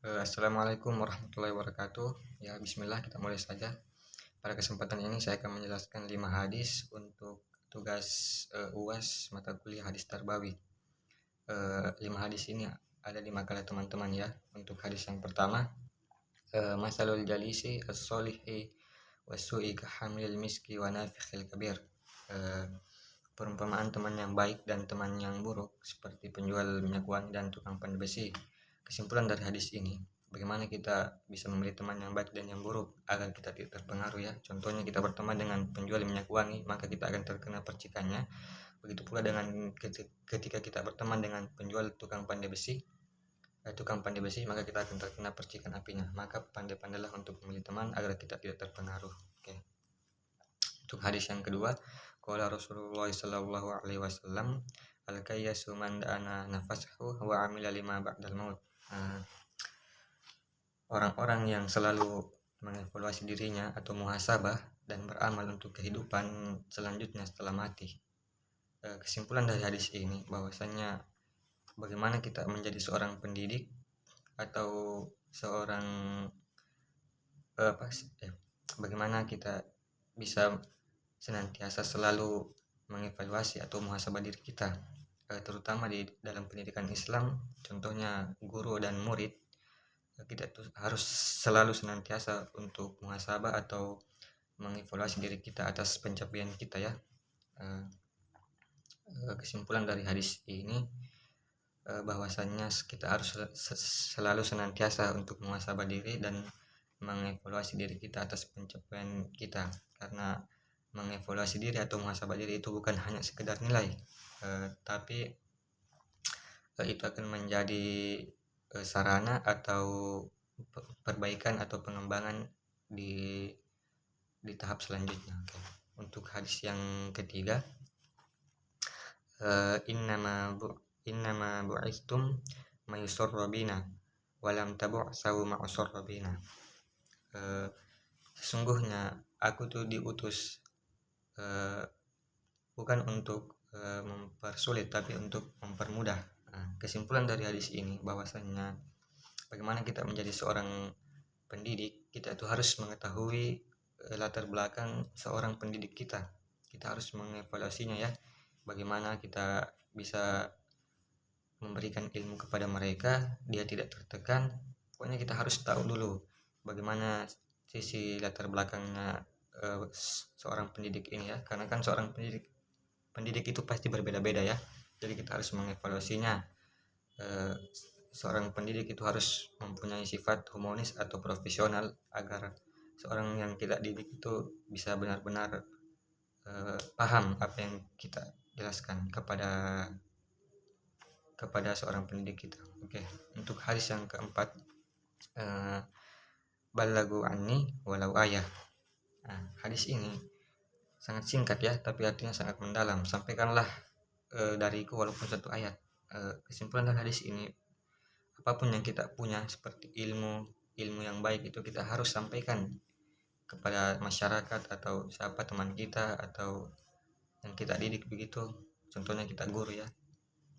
Assalamualaikum warahmatullahi wabarakatuh. Ya, bismillah, kita mulai saja. Pada kesempatan ini saya akan menjelaskan 5 hadis untuk tugas UAS mata kuliah hadis tarbawi. 5 hadis ini ada di makalah teman-teman ya. Untuk hadis yang pertama, masalul jalisi as-solihi wasu'i kahamil miski wa nafikhil kabir. Perumpamaan teman yang baik dan teman yang buruk seperti penjual minyak wangi dan tukang pandai besi. Kesimpulan dari hadis ini, bagaimana kita bisa memilih teman yang baik dan yang buruk agar kita tidak terpengaruh ya. Contohnya kita berteman dengan penjual minyak wangi, maka kita akan terkena percikannya. Begitu pula dengan ketika kita berteman dengan penjual tukang pandai besi, maka kita akan terkena percikan apinya. Maka pandai-pandailah untuk memilih teman agar kita tidak terpengaruh. Oke. Untuk hadis yang kedua, qala Rasulullah sallallahu alaihi wasallam, al-kayyasu man da'ana nafasahu wa amila lima ba'dal maut. Orang-orang yang selalu mengevaluasi dirinya atau muhasabah dan beramal untuk kehidupan selanjutnya setelah mati. Kesimpulan dari hadis ini bahwasanya bagaimana kita menjadi seorang pendidik atau seorang bagaimana kita bisa senantiasa selalu mengevaluasi atau muhasabah diri kita, terutama di dalam pendidikan Islam. Contohnya guru dan murid, kita tuh harus selalu senantiasa untuk muhasabah atau mengevaluasi diri kita atas pencapaian kita ya. Kesimpulan dari hadis ini bahwasannya kita harus selalu senantiasa untuk muhasabah diri dan mengevaluasi diri kita atas pencapaian kita, karena mengevaluasi diri atau muhasabah diri itu bukan hanya sekedar nilai, tapi itu akan menjadi sarana atau perbaikan atau pengembangan di tahap selanjutnya. Untuk hadis yang ketiga, innama bu'istum mayusarra bina walam tabu'saw ma'usarra bina. Sesungguhnya aku tuh diutus bukan untuk mempersulit tapi untuk mempermudah. Kesimpulan dari hadis ini bahwasannya bagaimana kita menjadi seorang pendidik, kita itu harus mengetahui latar belakang seorang pendidik kita. Kita harus mengevaluasinya ya, bagaimana kita bisa memberikan ilmu kepada mereka, dia tidak tertekan. Pokoknya kita harus tahu dulu bagaimana sisi latar belakangnya seorang pendidik ini ya, karena kan seorang pendidik itu pasti berbeda-beda ya. Jadi kita harus mengevaluasinya. Seorang pendidik itu harus mempunyai sifat humanis atau profesional agar seorang yang kita didik itu bisa benar-benar paham apa yang kita jelaskan kepada seorang pendidik kita. Oke. Untuk hadis yang keempat, balagu anni walau ayah. Hadis ini sangat singkat ya, tapi artinya sangat mendalam. Sampaikanlah dariku walaupun satu ayat. Kesimpulan dari hadis ini, apapun yang kita punya seperti ilmu yang baik itu kita harus sampaikan kepada masyarakat atau siapa teman kita atau yang kita didik begitu. Contohnya kita guru ya.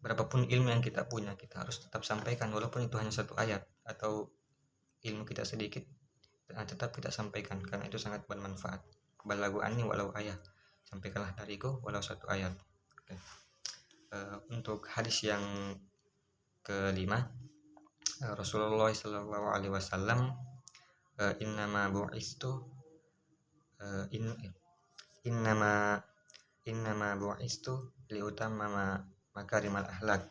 Berapapun ilmu yang kita punya, kita harus tetap sampaikan walaupun itu hanya satu ayat atau ilmu kita sedikit, tetap kita sampaikan karena itu sangat bermanfaat. Balagu anni walau ayat, sampaikanlah dariku walau satu ayat. Oke. Untuk hadis yang kelima, Rasulullah sallallahu alaihi wasallam, innama bu'istu liutammama makarimal akhlak.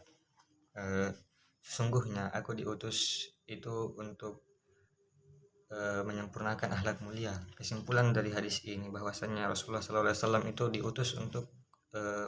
Sesungguhnya aku diutus itu untuk menyempurnakan akhlak mulia. Kesimpulan dari hadis ini bahwasannya Rasulullah sallallahu alaihi wasallam itu diutus untuk